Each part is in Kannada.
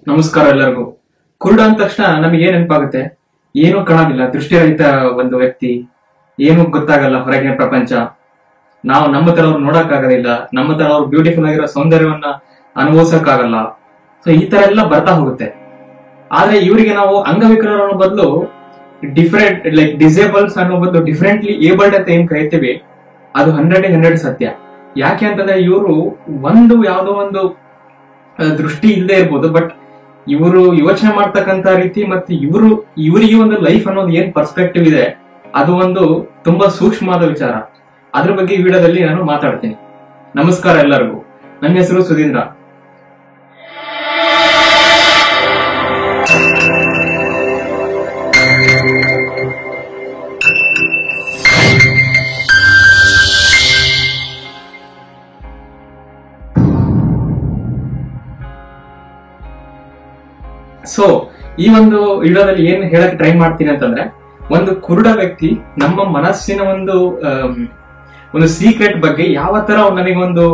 ನಮಸ್ಕಾರ ಎಲ್ಲರಿಗೂ. ಕುರುಡ ಅಂದ ತಕ್ಷಣ ನಮಗೆ ಏನ್ ನೆನಪಾಗುತ್ತೆ? ಏನೂ ಕಾಣೋದಿಲ್ಲ, ದೃಷ್ಟಿರಹಿತ ಒಂದು ವ್ಯಕ್ತಿ, ಏನು ಗೊತ್ತಾಗಲ್ಲ ಹೊರಗಿನ ಪ್ರಪಂಚ. ನಾವು ನಮ್ಮ ತರ ಅವ್ರು ನೋಡಕ್ ಆಗೋದಿಲ್ಲ, ನಮ್ಮ ತರ ಅವ್ರು ಬ್ಯೂಟಿಫುಲ್ ಆಗಿರೋ ಸೌಂದರ್ಯವನ್ನ ಅನುಭವಿಸಕ್ ಆಗಲ್ಲ. ಸೊ ಈ ತರ ಎಲ್ಲ ಬರ್ತಾ ಹೋಗುತ್ತೆ. ಆದ್ರೆ ಇವರಿಗೆ ನಾವು ಅಂಗವಿಕಲರು ಅನ್ನೋ ಬದಲು ಡಿಫರೆಂಟ್ ಲೈಕ್ ಡಿಸೇಬಲ್ಸ್ ಅನ್ನೋ ಬದಲು ಡಿಫರೆಂಟ್ಲಿ ಏಬಲ್ಡ್ ಅಂತ ಏನ್ ಕರಿತೀವಿ, ಅದು 100 ಸತ್ಯ. ಯಾಕೆ ಅಂತಂದ್ರೆ ಇವರು ಯಾವ್ದೋ ಒಂದು ದೃಷ್ಟಿ ಇಲ್ಲದೆ ಇರ್ಬೋದು, ಬಟ್ ಇವರು ಯೋಚನೆ ಮಾಡ್ತಕ್ಕಂತ ರೀತಿ ಮತ್ತೆ ಇವರಿಗೆ ಒಂದು ಲೈಫ್ ಅನ್ನೋದು ಏನ್ ಪರ್ಸ್ಪೆಕ್ಟಿವ್ ಇದೆ, ಅದು ಒಂದು ತುಂಬಾ ಸೂಕ್ಷ್ಮವಾದ ವಿಚಾರ. ಅದ್ರ ಬಗ್ಗೆ ಈ ವಿಡಿಯೋದಲ್ಲಿ ನಾನು ಮಾತಾಡ್ತೀನಿ. ನಮಸ್ಕಾರ ಎಲ್ಲರಿಗೂ. ನನ್ನ ಹೆಸರು ಸುಧೀಂದ್ರ. ಸೊ ಈ ಒಂದು ವಿಡಿಯೋದಲ್ಲಿ ಏನ್ ಹೇಳಕ್ ಟ್ರೈ ಮಾಡ್ತೀನಿ ಅಂತಂದ್ರೆ, ಒಂದು ಕುರುಡ ವ್ಯಕ್ತಿ ನಮ್ಮ ಮನಸ್ಸಿನ ಒಂದು ಸೀಕ್ರೆಟ್ ಬಗ್ಗೆ ಯಾವ ತರ ನನಗೊಂದು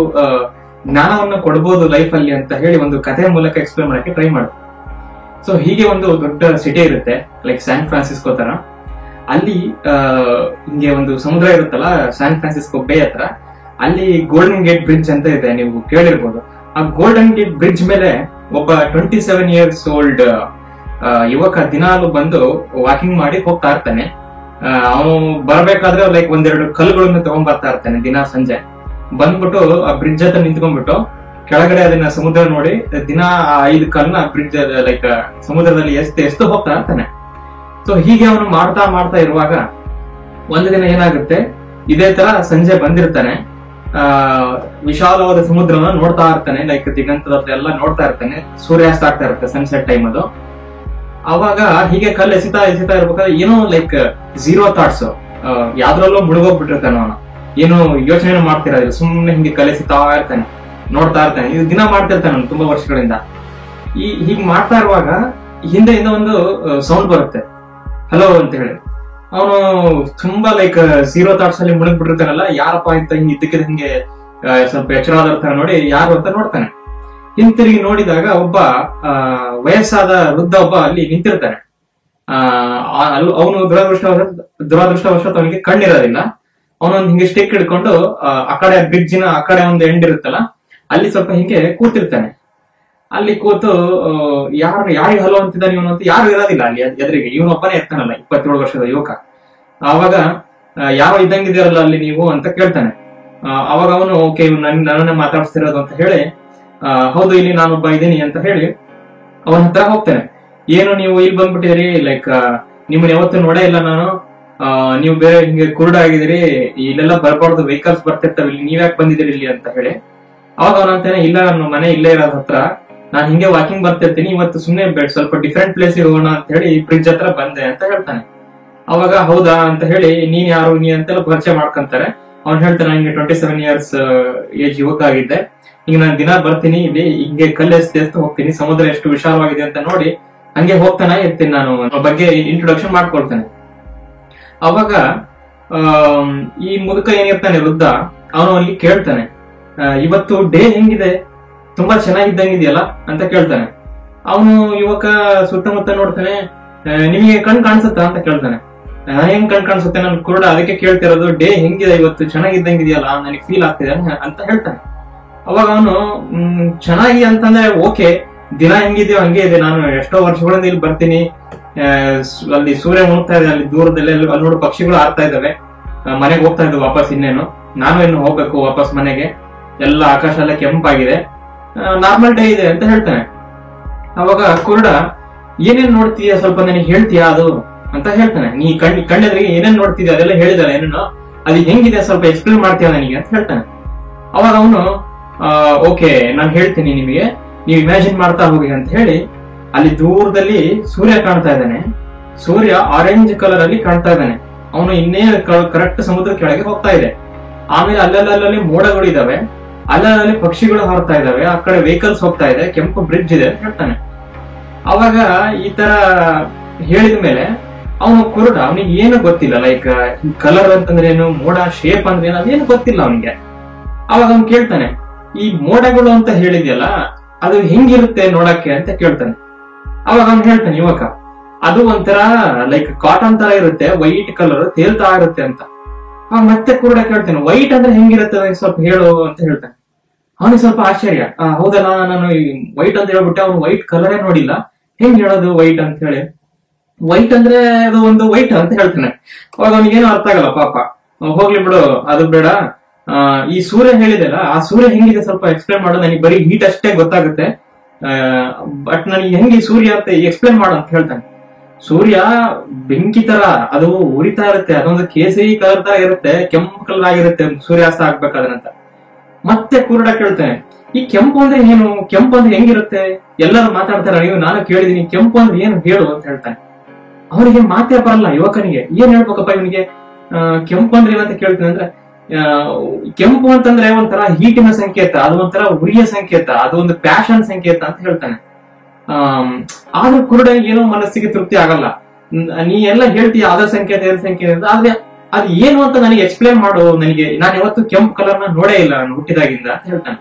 ಜ್ಞಾನವನ್ನು ಕೊಡ್ಬೋದು ಲೈಫ್ ಅಲ್ಲಿ ಅಂತ ಹೇಳಿ ಒಂದು ಕಥೆ ಮೂಲಕ ಎಕ್ಸ್ಪ್ಲೇನ್ ಮಾಡಕ್ಕೆ ಟ್ರೈ ಮಾಡ್ತೀನಿ. ಸೊ ಹೀಗೆ ಒಂದು ದೊಡ್ಡ ಸಿಟಿ ಇರುತ್ತೆ, ಲೈಕ್ ಸ್ಯಾನ್ ಫ್ರಾನ್ಸಿಸ್ಕೋ ತರ. ಅಲ್ಲಿ ಹಿಂಗೆ ಒಂದು ಸಮುದ್ರ ಇರುತ್ತಲ್ಲ, ಸ್ಯಾನ್ ಫ್ರಾನ್ಸಿಸ್ಕೋ ಬೇ ಹತ್ರ. ಅಲ್ಲಿ ಗೋಲ್ಡನ್ ಗೇಟ್ ಬ್ರಿಡ್ಜ್ ಅಂತ ಇದೆ, ನೀವು ಕೇಳಿರ್ಬೋದು. ಆ ಗೋಲ್ಡನ್ ಗೇಟ್ ಬ್ರಿಡ್ಜ್ ಮೇಲೆ ಒಬ್ಬ 27 years old ಯುವಕ ದಿನಾಲು ಬಂದು ವಾಕಿಂಗ್ ಮಾಡಿ ಹೋಗ್ತಾ ಇರ್ತಾನೆ. ಅವನು ಬರ್ಬೇಕಾದ್ರೆ ಲೈಕ್ ಒಂದೆರಡು ಕಲ್ಲುಗಳನ್ನು ತಗೊಂಡ್ ಬರ್ತಾ ಇರ್ತಾನೆ ದಿನ ಸಂಜೆ. ಬಂದ್ಬಿಟ್ಟು ಆ ಬ್ರಿಡ್ಜ್ ಹತ್ರ ನಿಂತ್ಕೊಂಡ್ಬಿಟ್ಟು ಕೆಳಗಡೆ ಅದನ್ನ ಸಮುದ್ರ ನೋಡಿ ದಿನ 5 ಕಲ್ಲನ್ನ ಬ್ರಿಡ್ಜ್ ಲೈಕ್ ಸಮುದ್ರದಲ್ಲಿ ಎಷ್ಟು ಹೋಗ್ತಾ ಇರ್ತಾನೆ. ಸೊ ಹೀಗೆ ಅವನು ಮಾಡ್ತಾ ಇರುವಾಗ ಒಂದು ದಿನ ಏನಾಗುತ್ತೆ, ಇದೇ ತರ ಸಂಜೆ ಬಂದಿರ್ತಾನೆ. ವಿಶಾಲವಾದ ಸಮುದ್ರವನ್ನ ನೋಡ್ತಾ ಇರ್ತಾನೆ, ಲೈಕ್ ದಿಗಂತದ ಎಲ್ಲ ನೋಡ್ತಾ ಇರ್ತಾನೆ. ಸೂರ್ಯಾಸ್ತ ಆಗ್ತಾ ಇರುತ್ತೆ, ಸನ್ಸೆಟ್ ಟೈಮ್ ಅದು. ಅವಾಗ ಹೀಗೆ ಕಲ್ಲು ಎಸಿತಾ ಇರ್ಬೇಕಾದ್ರೆ ಏನೋ ಲೈಕ್ ಝೀರೋ ಥಾಟ್ಸ್, ಯಾವ್ದ್ರಲ್ಲೋ ಮುಳುಗೋಗ್ಬಿಟ್ಟಿರ್ತಾನೆ ಅವನು. ಏನು ಯೋಚನೆ ಮಾಡ್ತಿರೋದಿಲ್ಲ, ಸುಮ್ಮನೆ ಹಿಂಗೆ ಕಲೆಸಿತಾ ಇರ್ತಾನೆ, ನೋಡ್ತಾ ಇರ್ತಾನೆ. ಇದು ದಿನ ಮಾಡ್ತಿರ್ತಾನೆ ಅವನು ತುಂಬಾ ವರ್ಷಗಳಿಂದ. ಹೀಗ್ ಮಾಡ್ತಾ ಇರುವಾಗ ಹಿಂದೆಯಿಂದ ಒಂದು ಸೌಂಡ್ ಬರುತ್ತೆ, ಹಲೋ ಅಂತ ಹೇಳಿ. ಅವನು ತುಂಬಾ ಲೈಕ್ ಝೀರೋ ಥಾಟ್ಸ್ ಅಲ್ಲಿ ಮುಳುಗ್ಬಿಟ್ಟಿರ್ತಾನಲ್ಲ, ಯಾರಪ್ಪ ಅಂತ ಹಿಂಗೆ ಇದ್ದಕ್ಕಿದ ಹಿಂಗೆ ಸ್ವಲ್ಪ ಎಚ್ಚರವಾದ ನೋಡಿ ಯಾರು ಅಂತ ನೋಡ್ತಾನೆ. ಹಿಂತಿರುಗಿ ನೋಡಿದಾಗ ಒಬ್ಬ ವಯಸ್ಸಾದ ವೃದ್ಧ ಒಬ್ಬ ಅಲ್ಲಿ ನಿಂತಿರ್ತಾನೆ. ಅವನು ದುರಾದೃಷ್ಟವಶಾತ್ ಅವನಿಗೆ ಕಣ್ಣಿರೋದಿಲ್ಲ. ಅವನೊಂದು ಹಿಂಗೆ ಸ್ಟಿಕ್ ಹಿಡ್ಕೊಂಡು ಆ ಕಡೆ ಬ್ರಿಡ್ಜಿನ ಆ ಕಡೆ ಒಂದು ಎಂಡ್ ಇರುತ್ತಲ್ಲ, ಅಲ್ಲಿ ಸ್ವಲ್ಪ ಹಿಂಗೆ ಕೂತಿರ್ತಾನೆ. ಅಲ್ಲಿ ಕೂತು ಯಾರಿಗೆ ಹಲೋ ಅಂತಿದ್ದಾನೆ ಇವನು ಅಂತ ಯಾರು ಇರೋದಿಲ್ಲ ಅಲ್ಲಿ ಎದುರಿಗೆ. ಇವನೊಬ್ಬನೇ ಇರ್ತಾನಲ್ಲ, 27 ವರ್ಷದ ಯುವಕ. ಅವಾಗ ಯಾರೋ ಇದ್ದಂಗಿದ್ದೀರಲ್ಲ ಅಲ್ಲಿ ನೀವು ಅಂತ ಕೇಳ್ತಾನೆ. ಅವಾಗ ಅವನು ಓಕೆ, ನನ್ನನ್ನೇ ಮಾತಾಡ್ಸ್ತಿರೋದು ಅಂತ ಹೇಳಿ, ಹೌದು ಇಲ್ಲಿ ನಾನೊಬ್ಬ ಇದ್ದೀನಿ ಅಂತ ಹೇಳಿ ಅವನ ಹತ್ರ ಹೋಗ್ತಾನೆ. ಏನು ನೀವು ಇಲ್ಲಿ ಬಂದ್ಬಿಟ್ಟಿದ್ರಿ, ಲೈಕ್ ನಿಮ್ಮನ್ನ ಯಾವತ್ತೂ ನೋಡೇ ಇಲ್ಲ ನಾನು, ನೀವು ಬೇರೆ ಹಿಂಗೆ ಕುರುಡ ಆಗಿದಿರಿ, ಇಲ್ಲೆಲ್ಲ ಬರ್ಬಾರ್ದು, ವೆಹಿಕಲ್ಸ್ ಬರ್ತಿರ್ತಾವ, ಇಲ್ಲಿ ನೀವ್ಯಾಕೆ ಬಂದಿದ್ದೀರಿ ಇಲ್ಲಿ ಅಂತ ಹೇಳಿ. ಅವಾಗ ಅವನಂತಾನೆ, ಇಲ್ಲ ನನ್ನ ಮನೆ ಇಲ್ಲೇ ಇರೋದ್ ಹತ್ರ, ನಾನು ಹಿಂಗೆ ವಾಕಿಂಗ್ ಬರ್ತಿರ್ತೀನಿ, ಇವತ್ತು ಸುಮ್ಮನೆ ಸ್ವಲ್ಪ ಡಿಫ್ರೆಂಟ್ ಪ್ಲೇಸ್ ಹೋಗೋಣ ಅಂತ ಹೇಳಿ ಬ್ರಿಡ್ಜ್ ಹತ್ರ ಬಂದೆ ಅಂತ ಹೇಳ್ತಾನೆ. ಅವಾಗ ಹೌದಾ ಅಂತ ಹೇಳಿ, ನೀನ್ ಯಾರು ನೀ ಅಂತೆಲ್ಲ ಪರಿಚಯ ಮಾಡ್ಕೊಂತಾರೆ. ಅವ್ನು ಹೇಳ್ತಾನೆ, ಹಿಂಗೆ 27 years ಏಜ್ ಯುವಕ ಆಗಿದ್ದೆ, ಈಗ ನಾನು ದಿನ ಬರ್ತೀನಿ ಇಲ್ಲಿ, ಹಿಂಗೆ ಕಲ್ಲೆಸ್ತು ಹೋಗ್ತೀನಿ, ಸಮುದ್ರ ಎಷ್ಟು ವಿಶಾಲವಾಗಿದೆ ಅಂತ ನೋಡಿ ಹಂಗೆ ಹೋಗ್ತಾನೆ ಇರ್ತೀನಿ ನಾನು ಬಗ್ಗೆ ಇಂಟ್ರೊಡಕ್ಷನ್ ಮಾಡ್ಕೊಳ್ತಾನೆ. ಅವಾಗ ಈ ಮುದುಕ ಏನಿರ್ತಾನೆ ವೃದ್ಧ, ಅವನು ಅಲ್ಲಿ ಕೇಳ್ತಾನೆ, ಇವತ್ತು ಡೇ ಹೆಂಗಿದೆ, ತುಂಬಾ ಚೆನ್ನಾಗಿದ್ದಂಗಿದೆಯಲ್ಲ ಅಂತ ಕೇಳ್ತಾನೆ. ಅವನು ಯುವಕ ಸುತ್ತಮುತ್ತ ನೋಡ್ತಾನೆ, ನಿಮಗೆ ಕಣ್ ಕಾಣಿಸುತ್ತಾ ಅಂತ ಕೇಳ್ತಾನೆ. ಹೆಂಗ್ ಕಣ್ ಕಾಣಿಸುತ್ತೆ, ನನ್ ಕುರುಡ, ಅದಕ್ಕೆ ಕೇಳ್ತಿರೋದು, ಡೇ ಹೆಂಗಿದೆ ಇವತ್ತು, ಚೆನ್ನಾಗಿದ್ದಂಗಿದೆಯಲ್ಲ, ನನಗೆ ಫೀಲ್ ಆಗ್ತಿದೆ ಅಂತ ಹೇಳ್ತಾನೆ. ಅವಾಗ ಅವನು ಚೆನ್ನಾಗಿ ಅಂತಂದ್ರೆ ಓಕೆ, ದಿನ ಹೆಂಗಿದೆಯೋ ಹಂಗೆ ಇದೆ, ನಾನು ಎಷ್ಟೋ ವರ್ಷಗಳಿಂದ ಇಲ್ಲಿ ಬರ್ತೀನಿ, ಅಲ್ಲಿ ಸೂರ್ಯ ಮುಳುಗ್ತಾ ಇದೆ, ಅಲ್ಲಿ ದೂರದಲ್ಲಿ ಅಲ್ಲಿ ನೋಡು ಪಕ್ಷಿಗಳು ಆಡ್ತಾ ಇದಾವೆ, ಮನೆಗೆ ಹೋಗ್ತಾ ಇದ್ವು ವಾಪಸ್. ಇನ್ನೇನು ನಾನು ಇನ್ನು ಹೋಗ್ಬೇಕು ವಾಪಸ್ ಮನೆಗೆ, ಎಲ್ಲ ಆಕಾಶ ಎಲ್ಲ ಕೆಂಪಾಗಿದೆ, ನಾರ್ಮಲ್ ಡೇ ಇದೆ ಅಂತ ಹೇಳ್ತಾನೆ. ಅವಾಗ ಕುರುಡ, ಏನೇನ್ ನೋಡ್ತೀಯ ಸ್ವಲ್ಪ ನನಗೆ ಹೇಳ್ತೀಯಾ ಅದು ಅಂತ ಹೇಳ್ತಾನೆ. ನೀ ಕಣ್ಣೆದ್ರಿಗೆ ಏನೇನ್ ನೋಡ್ತಿದ್ಯಾ ಅದೆಲ್ಲ ಹೇಳಿದಾರೆ, ಏನೇನೋ ಅದು ಹೆಂಗಿದೆ ಸ್ವಲ್ಪ ಎಕ್ಸ್ಪ್ಲೇನ್ ಮಾಡ್ತೀಯ ನನಗೆ ಅಂತ ಹೇಳ್ತಾನೆ. ಅವಾಗ ಅವನು ಓಕೆ ನಾನು ಹೇಳ್ತೀನಿ ನಿಮಗೆ, ನೀವು ಇಮ್ಯಾಜಿನ್ ಮಾಡ್ತಾ ಹೋಗಿ ಅಂತ ಹೇಳಿ, ಅಲ್ಲಿ ದೂರದಲ್ಲಿ ಸೂರ್ಯ ಕಾಣ್ತಾ ಇದ್ದಾನೆ. ಸೂರ್ಯ ಆರೆಂಜ್ ಕಲರ್ ಅಲ್ಲಿ ಕಾಣ್ತಾ ಇದ್ದಾನೆ. ಅವನು ಇನ್ನೇ ಕರೆಕ್ಟ್ ಸಮುದ್ರ ಕೆಳಗೆ ಹೋಗ್ತಾ ಇದೆ. ಆಮೇಲೆ ಅಲ್ಲಲ್ಲಿ ಮೋಡಗಳು ಇದಾವೆ, ಅಲ್ಲಲ್ಲಿ ಪಕ್ಷಿಗಳು ಹಾರ್ತಾ ಇದಾವೆ, ಆ ಕಡೆ ವೆಹಿಕಲ್ಸ್ ಹೋಗ್ತಾ ಇದೆ, ಕೆಂಪು ಬ್ರಿಡ್ಜ್ ಇದೆ ಅಂತ ಹೇಳ್ತಾನೆ. ಅವಾಗ ಈ ತರ ಹೇಳಿದ ಮೇಲೆ ಅವನು ಕುರುಡ, ಅವನಿಗೆ ಏನು ಗೊತ್ತಿಲ್ಲ, ಲೈಕ್ ಕಲರ್ ಅಂತಂದ್ರೆ ಏನು, ಮೋಡ ಶೇಪ್ ಅಂದ್ರೆ ಏನು, ಅದೇನು ಗೊತ್ತಿಲ್ಲ ಅವನಿಗೆ. ಅವಾಗ ಅವ್ನು ಕೇಳ್ತಾನೆ, ಈ ಮೋಡಗಳು ಅಂತ ಹೇಳಿದ್ಯಲ್ಲ, ಅದು ಹೆಂಗಿರುತ್ತೆ ನೋಡಕ್ಕೆ ಅಂತ ಕೇಳ್ತಾನೆ. ಅವಾಗ ಅವ್ನು ಹೇಳ್ತಾನೆ ಯುವಕ, ಅದು ಒಂಥರ ಲೈಕ್ ಕಾಟನ್ ತರ ಇರುತ್ತೆ, ವೈಟ್ ಕಲರ್ ತೇಲ್ತಾ ಇರುತ್ತೆ ಅಂತ. ಅವಾಗ ಮತ್ತೆ ಕುರುಡ ಕೇಳ್ತಾನೆ, ವೈಟ್ ಅಂದ್ರೆ ಹೆಂಗಿರುತ್ತೆ ಸ್ವಲ್ಪ ಹೇಳು ಅಂತ ಹೇಳ್ತಾನೆ. ಅವನಿಗೆ ಸ್ವಲ್ಪ ಆಶ್ಚರ್ಯ, ಹೌದಲ್ಲ ನಾನು ವೈಟ್ ಅಂತ ಹೇಳ್ಬಿಟ್ಟೆ, ಅವ್ನು ವೈಟ್ ಕಲರೇ ನೋಡಿಲ್ಲ, ಹೆಂಗ್ ಹೇಳೋದು ವೈಟ್ ಅಂತ ಹೇಳಿ. ವೈಟ್ ಅಂದ್ರೆ ಅದು ಒಂದು ವೈಟ್ ಅಂತ ಹೇಳ್ತಾನೆ. ಅವಾಗ ಅವನಿಗೇನು ಅರ್ಥ ಆಗಲ್ಲ ಪಾಪ. ಹೋಗ್ಲಿ ಬಿಡು, ಅದು ಬೇಡ, ಈ ಸೂರ್ಯ ಹೇಳಿದೆಲ್ಲ, ಆ ಸೂರ್ಯ ಹೆಂಗಿದೆ ಸ್ವಲ್ಪ ಎಕ್ಸ್ಪ್ಲೇನ್ ಮಾಡು, ನನಗೆ ಬರೀ ಹೀಟ್ ಅಷ್ಟೇ ಗೊತ್ತಾಗುತ್ತೆ, ಬಟ್ ನನಗೆ ಹೆಂಗೆ ಸೂರ್ಯ ಅಂತ ಎಕ್ಸ್ಪ್ಲೇನ್ ಮಾಡು ಅಂತ ಹೇಳ್ತಾನೆ. ಸೂರ್ಯ ಬೆಂಕಿ ತರ ಅದು ಉರಿತಾ ಇರುತ್ತೆ, ಅದೊಂದು ಕೇಸರಿ ಕಲರ್ ತರ ಇರುತ್ತೆ, ಕೆಂಪು ಕಲರ್ ಆಗಿರುತ್ತೆ ಸೂರ್ಯಾಸ್ತ ಆಗ್ಬೇಕಾದ್ರಂತ. ಮತ್ತೆ ಕುರುಡ ಕೇಳ್ತಾನೆ, ಈ ಕೆಂಪು ಅಂದ್ರೆ ಏನು, ಕೆಂಪು ಅಂದ್ರೆ ಹೆಂಗಿರುತ್ತೆ, ಎಲ್ಲರೂ ಮಾತಾಡ್ತಾರೆ, ನಾನು ಕೇಳಿದೀನಿ, ಕೆಂಪು ಅಂದ್ರೆ ಏನು ಹೇಳು ಅಂತ ಹೇಳ್ತಾನೆ. ಅವನಿಗೆ ಮಾತೇ ಬರಲ್ಲ ಯುವಕನಿಗೆ, ಏನ್ ಹೇಳ್ಬೇಕಪ್ಪ ಇವನಿಗೆ. ಕೆಂಪು ಅಂದ್ರೆ ಏನಂತ ಕೇಳ್ತಾನೆ ಅಂದ್ರೆ, ಕೆಂಪು ಅಂತಂದ್ರೆ ಒಂಥರ ಹೀಟಿನ ಸಂಕೇತ, ಅದು ಒಂಥರ ಉರಿಯ ಸಂಕೇತ, ಅದು ಒಂದು ಪ್ಯಾಷನ್ ಸಂಕೇತ ಅಂತ ಹೇಳ್ತಾನೆ. ಆದ್ರೂ ಕುರುಡ ಏನೋ ಮನಸ್ಸಿಗೆ ತೃಪ್ತಿ ಆಗಲ್ಲ. ನೀ ಎಲ್ಲ ಹೇಳ್ತೀಯ ಅದ ಸಂಕೇತ ಇದ ಸಂಕೇತ ಅಂತ, ಆದ್ರೆ ಅದು ಏನು ಅಂತ ನನಗೆ ಎಕ್ಸ್ಪ್ಲೇನ್ ಮಾಡು, ನನಗೆ ನಾನು ಯಾವತ್ತು ಕೆಂಪು ಕಲರ್ ನ ನೋಡೇ ಇಲ್ಲ ನಾನು ಹುಟ್ಟಿದಾಗಿಂದ ಅಂತ ಹೇಳ್ತಾನೆ.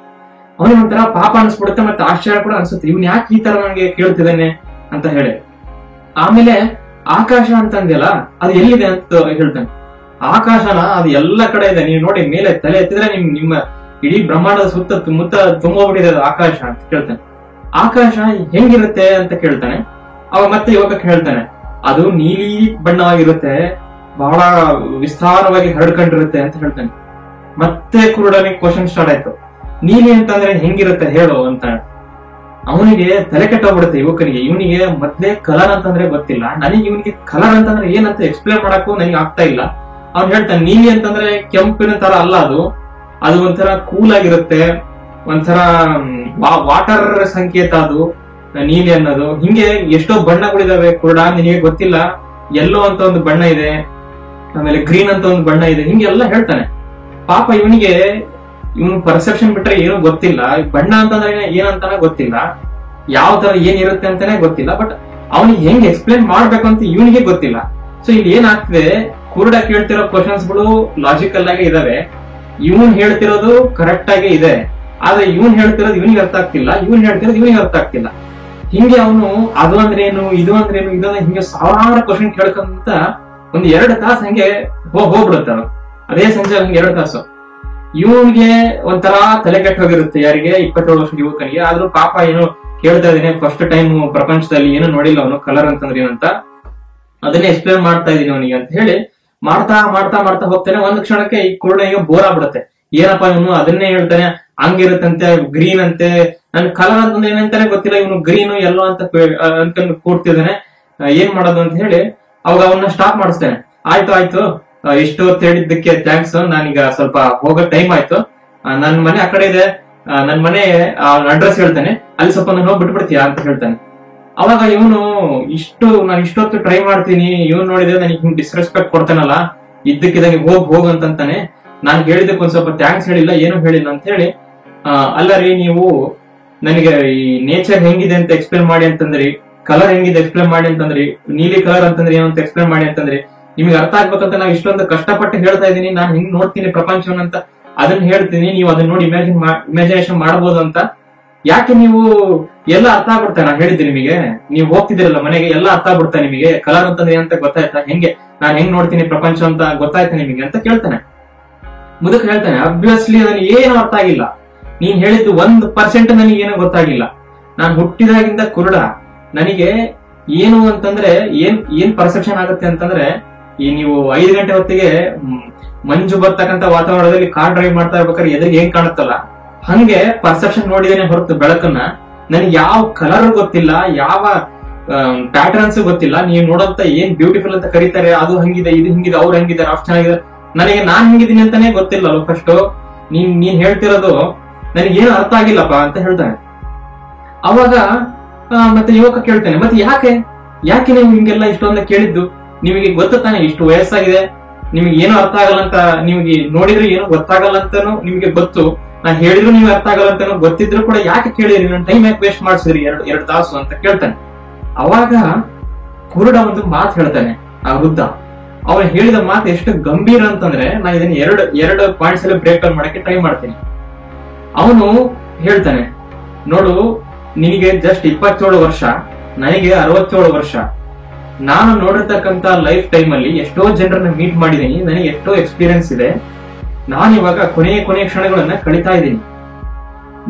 ಅವನಿಗೆ ಒಂಥರ ಪಾಪ ಅನ್ಸ್ಬಿಡುತ್ತೆ, ಮತ್ತೆ ಆಶ್ಚರ್ಯ ಕೂಡ ಅನ್ಸುತ್ತೆ, ಇವ್ನು ಯಾಕೆ ಈ ತರ ನನಗೆ ಕೇಳ್ತಿದ್ದಾನೆ ಅಂತ ಹೇಳಿ. ಆಮೇಲೆ ಆಕಾಶ ಅಂತಂದೆಲ್ಲ ಅದು ಎಲ್ಲಿದೆ ಅಂತ ಹೇಳ್ತಾನೆ. ಆಕಾಶನ ಅದು ಎಲ್ಲ ಕಡೆ ಇದೆ, ನೀವು ನೋಡಿ ಮೇಲೆ ತಲೆ ಎತ್ತಿದ್ರೆ ನಿಮ್ಮ ಇಡೀ ಬ್ರಹ್ಮಾಂಡದ ಸುತ್ತ ಮುತ್ತ ತುಂಬೋಗ್ಬಿಟ್ಟಿದೆ ಅದು ಆಕಾಶ ಅಂತ ಕೇಳ್ತಾನೆ. ಆಕಾಶ ಹೆಂಗಿರುತ್ತೆ ಅಂತ ಕೇಳ್ತಾನೆ. ಅವಾಗ ಮತ್ತೆ ಯುವಕ ಹೇಳ್ತಾನೆ, ಅದು ನೀಲಿ ಬಣ್ಣವಾಗಿರುತ್ತೆ, ಬಹಳ ವಿಸ್ತಾರವಾಗಿ ಹರಡ್ಕೊಂಡಿರುತ್ತೆ ಅಂತ ಹೇಳ್ತಾನೆ. ಮತ್ತೆ ಕುರುಡನಿಗೆ ಕ್ವಶನ್ ಸ್ಟಾರ್ಟ್ ಆಯ್ತು, ನೀಲಿ ಅಂತಂದ್ರೆ ಹೆಂಗಿರುತ್ತೆ ಹೇಳು ಅಂತ. ಅವನಿಗೆ ತಲೆ ಕೆಟ್ಟೋಗ್ಬಿಡುತ್ತೆ ಯುವಕನಿಗೆ. ಇವನಿಗೆ ಮೊದ್ಲೇ ಕಲರ್ ಅಂತಂದ್ರೆ ಗೊತ್ತಿಲ್ಲ, ನನಗೆ ಇವನಿಗೆ ಕಲರ್ ಅಂತಂದ್ರೆ ಏನಂತ ಎಕ್ಸ್ಪ್ಲೇನ್ ಮಾಡಕ್ಕೂ ನನಗೆ ಆಗ್ತಾ ಇಲ್ಲ. ಅವ್ನು ಹೇಳ್ತಾನೆ, ನೀಲಿ ಅಂತಂದ್ರೆ ಕೆಂಪಿನ ತರ ಅಲ್ಲ, ಅದು ಒಂಥರ ಕೂಲ್ ಆಗಿರುತ್ತೆ, ಒಂಥರ ವಾಟರ್ ಸಂಕೇತ ಅದು ನೀಲಿ ಅನ್ನೋದು. ಹಿಂಗೆ ಎಷ್ಟೋ ಬಣ್ಣಗಳಿದಾವೆ ಕೂಡ, ನಿನಗೆ ಗೊತ್ತಿಲ್ಲ, ಯೆಲ್ಲೋ ಅಂತ ಒಂದು ಬಣ್ಣ ಇದೆ, ಆಮೇಲೆ ಗ್ರೀನ್ ಅಂತ ಒಂದು ಬಣ್ಣ ಇದೆ, ಹಿಂಗೆಲ್ಲ ಹೇಳ್ತಾನೆ. ಪಾಪ ಇವನು ಪರ್ಸೆಪ್ಷನ್ ಬಿಟ್ರೆ ಏನೂ ಗೊತ್ತಿಲ್ಲ, ಬಣ್ಣ ಅಂತಂದ್ರೆ ಏನಂತಾನೆ ಗೊತ್ತಿಲ್ಲ, ಯಾವ ತರ ಏನಿರುತ್ತೆ ಅಂತಾನೆ ಗೊತ್ತಿಲ್ಲ, ಬಟ್ ಅವನಿಗೆ ಹೆಂಗ್ ಎಕ್ಸ್ಪ್ಲೇನ್ ಮಾಡ್ಬೇಕು ಅಂತ ಇವನಿಗೆ ಗೊತ್ತಿಲ್ಲ. ಸೊ ಇಲ್ಲಿ ಏನಾಗ್ತದೆ, ಕುರುಡ ಕೇಳ್ತಿರೋ ಕ್ವಶನ್ಸ್ ಗಳು ಲಾಜಿಕಲ್ ಆಗಿ ಇದಾವೆ, ಇವನ್ ಹೇಳ್ತಿರೋದು ಕರೆಕ್ಟ್ ಆಗಿ ಇದೆ, ಆದ್ರೆ ಇವನ್ ಹೇಳ್ತಿರೋದು ಇವನಿಗೆ ಅರ್ಥ ಆಗ್ತಿಲ್ಲ, ಇವನ್ ಹೇಳ್ತಿರೋದು ಇವನಿಗೆ ಅರ್ಥ ಆಗ್ತಿಲ್ಲ. ಹಿಂಗೆ ಅವನು ಅದು ಅಂದ್ರೇನು, ಇದು ಅಂದ್ರೇನು, ಇದನ್ನ ಹಿಂಗೆ ಸಾವಿರಾರು ಕ್ವಶನ್ ಕೇಳ್ಕೊಂತ ಒಂದ್ 2 ತಾಸು ಹಂಗೆ ಹೋಗ್ಬಿಡುತ್ತೆ. ಅದೇ ಸಂಜೆ ಹಂಗೆ 2 ತಾಸು ಇವನ್ಗೆ ಒಂಥರ ತಲೆ ಕೆಟ್ಟ ಹೋಗಿರುತ್ತೆ. ಯಾರಿಗೆ 27 ವರ್ಷದ ಯುವಕನಿಗೆ. ಆದ್ರೂ ಪಾಪ ಏನೋ ಕೇಳ್ತಾ ಇದ್ದೀನಿ, ಫಸ್ಟ್ ಟೈಮ್ ಪ್ರಪಂಚದಲ್ಲಿ ಏನು ನೋಡಿಲ್ಲ ಅವನು, ಕಲರ್ ಅಂತಂದ್ರೆ ಏನಂತ, ಅದನ್ನೇ ಎಕ್ಸ್ಪ್ಲೇನ್ ಮಾಡ್ತಾ ಇದೀನಿ ಅವನಿಗೆ ಅಂತ ಹೇಳಿ ಮಾಡ್ತಾ ಮಾಡ್ತಾ ಮಾಡ್ತಾ ಹೋಗ್ತಾನೆ. ಒಂದ್ ಕ್ಷಣಕ್ಕೆ ಈ ಕುರುಡನಿಗೆ ಬೋರ್ ಆಗ್ಬಿಡುತ್ತೆ. ಏನಪ್ಪಾ ಇವನು ಅದನ್ನೇ ಹೇಳ್ತಾನೆ, ಹಂಗಿರುತ್ತಂತೆ, ಗ್ರೀನ್ ಅಂತೆ, ನನ್ ಕಲರ್ ಅಂತಂದ್ರೆ ಏನಂತಾನೆ ಗೊತ್ತಿಲ್ಲ, ಇವನು ಗ್ರೀನ್ ಎಲ್ಲೋ ಅಂತ ಅನ್ಕೊಂಡು ಕೂಡ್ತಿದ್ದಾನೆ, ಏನ್ ಮಾಡೋದು ಅಂತ ಹೇಳಿ ಅವಾಗ ಅವನ್ನ ಸ್ಟಾಪ್ ಮಾಡಿಸ್ತೇನೆ. ಆಯ್ತು ಎಷ್ಟು ಹೇಳಿದ್ದಕ್ಕೆ ಥ್ಯಾಂಕ್ಸ್, ನಾನೀಗ ಸ್ವಲ್ಪ ಹೋಗೋ ಟೈಮ್ ಆಯ್ತು, ನನ್ ಮನೆ ಆ ಕಡೆ ಇದೆ, ನನ್ ಮನೆ ಅಡ್ರೆಸ್ ಹೇಳ್ತಾನೆ, ಅಲ್ಲಿ ಸ್ವಲ್ಪ ನಾನು ಹೋಗಿ ಬಿಟ್ಬಿಡ್ತೀಯಾ ಅಂತ ಹೇಳ್ತಾನೆ. ಅವಾಗ ಇವನು ನಾನು ಇಷ್ಟೊತ್ತು ಟ್ರೈ ಮಾಡ್ತೀನಿ, ಇವನು ನೋಡಿದ್ರೆ ನನಗೆ ಹಿಂಗ್ ಡಿಸ್ರೆಸ್ಪೆಕ್ಟ್ ಕೊಡ್ತಾನಲ್ಲ, ಇದ್ದಕ್ಕಿದಂಗೆ ಹೋಗ್ ಅಂತಂತಾನೆ. ನಾನು ಹೇಳಿದಕ್ಕೆ ಒಂದ್ ಸ್ವಲ್ಪ ಥ್ಯಾಂಕ್ಸ್ ಹೇಳಿಲ್ಲ, ಏನು ಹೇಳಿಲ್ಲ ಅಂತ ಹೇಳಿ, ಅಲ್ಲ ರೀ ನೀವು ನನಗೆ ಈ ನೇಚರ್ ಹೆಂಗಿದೆ ಅಂತ ಎಕ್ಸ್ಪ್ಲೇನ್ ಮಾಡಿ ಅಂತಂದ್ರಿ, ಕಲರ್ ಹೆಂಗಿದೆ ಎಕ್ಸ್ಪ್ಲೇನ್ ಮಾಡಿ ಅಂತಂದ್ರಿ, ನೀಲಿ ಕಲರ್ ಅಂತಂದ್ರೆ ಏನಂತ ಎಕ್ಸ್ಪ್ಲೇನ್ ಮಾಡಿ ಅಂತಂದ್ರಿ, ನಿಮ್ಗೆ ಅರ್ಥ ಆಗ್ಬೇಕಂತ ನಾವು ಇಷ್ಟೊಂದು ಕಷ್ಟಪಟ್ಟು ಹೇಳ್ತಾ ಇದೀನಿ, ನಾನು ಹಿಂಗ್ ನೋಡ್ತೀನಿ ಪ್ರಪಂಚವನ್ನಂತ ಅದನ್ನ ಹೇಳ್ತೀನಿ, ನೀವು ಅದನ್ನ ನೋಡಿ ಇಮ್ಯಾಜಿನೇಷನ್ ಮಾಡಬಹುದು ಅಂತ. ಯಾಕೆ ನೀವು ಎಲ್ಲ ಅರ್ಥ ಆಗ್ಬಿಡ್ತಾ, ನಾನು ಹೇಳಿದ್ದೀನಿ ನಿಮಗೆ, ನೀವು ಹೋಗ್ತಿದ್ದೀರಲ್ಲ ಮನೆಗೆ, ಎಲ್ಲ ಅರ್ಥ ಆಗ್ಬಿಡ್ತಾ ನಿಮಗೆ, ಕಲರ್ ಅಂತಂದ್ರೆ ಏನಂತ ಗೊತ್ತಾಯ್ತಾ, ನಾನು ಹೆಂಗ್ ನೋಡ್ತೀನಿ ಪ್ರಪಂಚ ಅಂತ ಗೊತ್ತಾಯ್ತಾ ನಿಮಗೆ ಅಂತ ಕೇಳ್ತಾನೆ. ಮುದಕ್ ಹೇಳ್ತಾನೆ, ಅಬ್ವಿಯಸ್ಲಿ ನನಗೆ ಏನು ಅರ್ಥ ಆಗಿಲ್ಲ, ನೀನ್ ಹೇಳಿದ್ದು 1% ನನಗೆ ಏನೋ ಗೊತ್ತಾಗಿಲ್ಲ, ನಾನು ಹುಟ್ಟಿದಾಗಿಂದ ಕುರುಡ, ನನಗೆ ಏನು ಅಂತಂದ್ರೆ ಏನ್ ಪರ್ಸೆಪ್ಷನ್ ಆಗುತ್ತೆ ಅಂತಂದ್ರೆ, ಈ ನೀವು 5 ಗಂಟೆ ಹೊತ್ತಿಗೆ ಮಂಜು ಬರ್ತಕ್ಕಂತ ವಾತಾವರಣದಲ್ಲಿ ಕಾರ್ ಡ್ರೈವ್ ಮಾಡ್ತಾ ಇರ್ಬೇಕಾದ್ರೆ ಎದುರಿಗೆ ಏನ್ ಕಾಣುತ್ತಲ್ಲ, ಹಂಗೆ ಪರ್ಸೆಪ್ಷನ್ ನೋಡಿದೇನೆ ಹೊರತು ಬೆಳಕನ್ನ, ನನಗೆ ಯಾವ ಕಲರ್ ಗೊತ್ತಿಲ್ಲ, ಯಾವ ಪ್ಯಾಟರ್ನ್ಸ್ ಗೊತ್ತಿಲ್ಲ, ನೀವು ನೋಡಂತ ಏನ್ ಬ್ಯೂಟಿಫುಲ್ ಅಂತ ಕರೀತಾರೆ ಅದು ಹಂಗಿದೆ, ಇದು ಹಿಂಗಿದೆ, ಅವ್ರು ಹಂಗಿದ್ದಾರೆ, ಅಷ್ಟು ಚೆನ್ನಾಗಿದೆ, ನನಗೆ ನಾನ್ ಹೆಂಗಿದ್ದೀನಿ ಅಂತಾನೆ ಗೊತ್ತಿಲ್ಲ. ಫಸ್ಟ್ ನೀನ್ ಹೇಳ್ತಿರೋದು ನನಗೇನು ಅರ್ಥ ಆಗಿಲ್ಲಪ್ಪ ಅಂತ ಹೇಳ್ತಾನೆ. ಅವಾಗ ಮತ್ತೆ ಯುವಕ ಕೇಳ್ತಾನೆ, ಮತ್ತೆ ಯಾಕೆ ನೀವು ಹಿಂಗೆಲ್ಲ ಇಷ್ಟೊಂದು ಕೇಳಿದ್ದು, ನಿಮಗೆ ಗೊತ್ತ ತಾನೆ ಇಷ್ಟು ವಯಸ್ಸಾಗಿದೆ, ನಿಮ್ಗೆ ಏನು ಅರ್ಥ ಆಗಲ್ಲ ಅಂತ, ನಿಮ್ಗೆ ನೋಡಿದ್ರೆ ಏನು ಗೊತ್ತಾಗಲ್ಲ ಅಂತಾನು ನಿಮ್ಗೆ ಗೊತ್ತು, ನಾನು ಹೇಳಿದ್ರು ನೀವು ಅರ್ಥ ಆಗಲ್ಲ ಅಂತಾನು ಗೊತ್ತಿದ್ರು ಕೂಡ ಯಾಕೆ ಕೇಳಿದ್ರಿ, ನನ್ನ ಟೈಮ್ ಯಾಕೆ ವೇಸ್ಟ್ ಮಾಡಿಸಿದ್ರಿ 2 ತಾಸು ಅಂತ ಕೇಳ್ತಾನೆ. ಅವಾಗ ಕುರುಡ ಒಂದು ಮಾತು ಹೇಳ್ತಾನೆ ಆ ವೃದ್ಧ. ಅವನು ಹೇಳಿದ ಮಾತು ಎಷ್ಟು ಗಂಭೀರ ಅಂತಂದ್ರೆ, ನಾನು ಇದನ್ನ ಎರಡು ಪಾಯಿಂಟ್ಸ್ ಅಲ್ಲಿ ಬ್ರೇಕ್ ಡೌನ್ ಮಾಡಕ್ಕೆ ಟ್ರೈ ಮಾಡ್ತೀನಿ. ಅವನು ಹೇಳ್ತಾನೆ, ನೋಡು ನಿನಗೆ ಜಸ್ಟ್ 27 ವರ್ಷ, ನನಗೆ 67 ವರ್ಷ. ನಾನು ನೋಡಿರ್ತಕ್ಕಂತ ಲೈಫ್ ಟೈಮ್ ಅಲ್ಲಿ ಎಷ್ಟೋ ಜನರನ್ನ ಮೀಟ್ ಮಾಡಿದೀನಿ, ನನಗೆ ಎಷ್ಟೋ ಎಕ್ಸ್ಪೀರಿಯನ್ಸ್ ಇದೆ. ನಾನು ಇವಾಗ ಕೊನೆಯ ಕ್ಷಣಗಳನ್ನ ಕಳಿತಾ ಇದ್ದೀನಿ.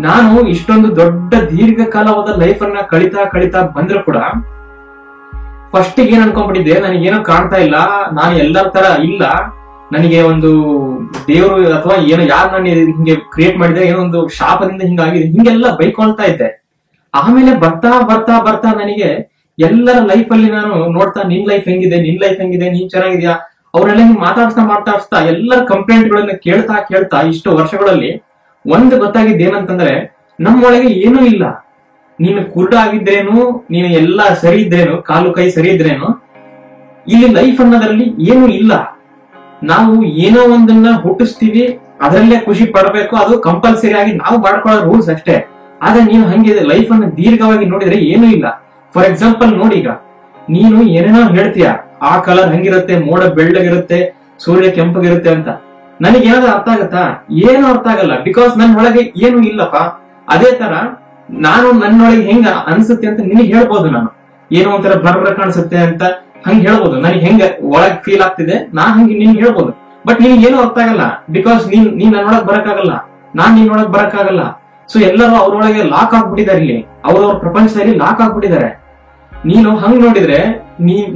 ನಾನು ಇಷ್ಟೊಂದು ದೊಡ್ಡ ದೀರ್ಘಕಾಲವಾದ ಲೈಫ್ ಅನ್ನ ಕಳಿತಾ ಬಂದ್ರು ಕೂಡ ಫಸ್ಟ್ ಏನ್ ಅನ್ಕೊಂಡ್ಬಿಟ್ಟಿದ್ದೆ, ನನಗೇನೋ ಕಾಣ್ತಾ ಇಲ್ಲ, ನಾನು ಎಲ್ಲರ ತರ ಇಲ್ಲ, ನನಗೆ ಒಂದು ದೇವರು ಅಥವಾ ಏನೋ ಯಾರು ನಾನು ಹಿಂಗೆ ಕ್ರಿಯೇಟ್ ಮಾಡಿದ್ರೆ ಏನೋ ಒಂದು ಶಾಪದಿಂದ ಹಿಂಗಾಗಿದೆ, ಹಿಂಗೆಲ್ಲ ಬೈಕೊಳ್ತಾ ಇದ್ದೆ. ಆಮೇಲೆ ಬರ್ತಾ ಬರ್ತಾ ಬರ್ತಾ ನನಗೆ ಎಲ್ಲರ ಲೈಫ್ ಅಲ್ಲಿ ನಾನು ನೋಡ್ತಾ, ನಿನ್ ಲೈಫ್ ಹೆಂಗಿದೆ, ನೀನ್ ಚೆನ್ನಾಗಿದ್ಯಾ, ಅವರೆಲ್ಲ ಹಿಂಗ್ ಮಾತಾಡ್ಸ್ತಾ ಎಲ್ಲರ ಕಂಪ್ಲೇಂಟ್ ಗಳನ್ನ ಕೇಳ್ತಾ ಇಷ್ಟು ವರ್ಷಗಳಲ್ಲಿ ಒಂದು ಗೊತ್ತಾಗಿದ್ದು ಏನಂತಂದ್ರೆ, ನಮ್ಮೊಳಗೆ ಏನೂ ಇಲ್ಲ. ನೀನು ಕುರುಡ ಆಗಿದ್ರೇನು, ನೀನು ಎಲ್ಲ ಸರಿ ಇದ್ರೇನು, ಕಾಲು ಕೈ ಸರಿ ಇದ್ರೇನು, ಇಲ್ಲಿ ಲೈಫ್ ಅನ್ನೋದ್ರಲ್ಲಿ ಏನೂ ಇಲ್ಲ. ನಾವು ಏನೋ ಒಂದನ್ನ ಹುಟ್ಟಿಸ್ತೀವಿ, ಅದರಲ್ಲೇ ಖುಷಿ ಪಡಬೇಕು, ಅದು ಕಂಪಲ್ಸರಿ ಆಗಿ ನಾವು ಮಾಡ್ಕೊಳ್ಳೋ ರೂಲ್ಸ್ ಅಷ್ಟೇ. ಆದ್ರೆ ನೀನು ಹಂಗಿದೆ ಲೈಫ್ ಅನ್ನ ದೀರ್ಘವಾಗಿ ನೋಡಿದ್ರೆ ಏನೂ ಇಲ್ಲ. ಫಾರ್ ಎಕ್ಸಾಂಪಲ್ ನೋಡಿ, ಈಗ ನೀನು ಏನೇನೋ ಹೇಳ್ತೀಯ, ಆ ಕಲರ್ ಹಂಗಿರುತ್ತೆ, ಮೋಡ ಬೆಳ್ಳಗಿರುತ್ತೆ, ಸೂರ್ಯ ಕೆಂಪಗಿರುತ್ತೆ ಅಂತ. ನನಗೆ ಏನಾದ್ರು ಅರ್ಥ ಆಗತ್ತಾ? ಏನು ಅರ್ಥ ಆಗಲ್ಲ. ಬಿಕಾಸ್ ನನ್ನ ಒಳಗೆ ಏನು ಇಲ್ಲಪ್ಪ. ಅದೇ ತರ ನಾನು ನನ್ನೊಳಗೆ ಹೆಂಗ ಅನ್ಸುತ್ತೆ ಅಂತ ನಿನಗೆ ಹೇಳ್ಬೋದು. ನಾನು ಏನೋ ಒಂಥರ ಬರ್ಬರ ಕಾಣಿಸುತ್ತೆ ಅಂತ ಹಂಗ ಹೇಳ್ಬೋದು. ನನಗೆ ಹೆಂಗ ಒಳಗ್ ಫೀಲ್ ಆಗ್ತಿದೆ ನಾನ್ ಹಂಗೆ ನಿನ್ಗೆ ಹೇಳ್ಬೋದು. ಬಟ್ ನಿನ್ಗೆ ಏನು ಅರ್ಥ ಆಗಲ್ಲ. ಬಿಕಾಸ್ ನೀನ್ ನನ್ನೊಳಗ್ ಬರಕ್ಕಾಗಲ್ಲ, ನಾನ್ ನಿನ್ನೊಳಗ್ ಬರಕ್ಕಾಗಲ್ಲ. ಸೊ ಎಲ್ಲರೂ ಅವ್ರೊಳಗೆ ಲಾಕ್ ಆಗ್ಬಿಟ್ಟಿದ್ದಾರೆ, ಇಲ್ಲಿ ಅವ್ರವ್ರ ಪ್ರಪಂಚದಲ್ಲಿ ಲಾಕ್ ಆಗ್ಬಿಟ್ಟಿದ್ದಾರೆ. ನೀನು ಹಂಗ್ ನೋಡಿದ್ರೆ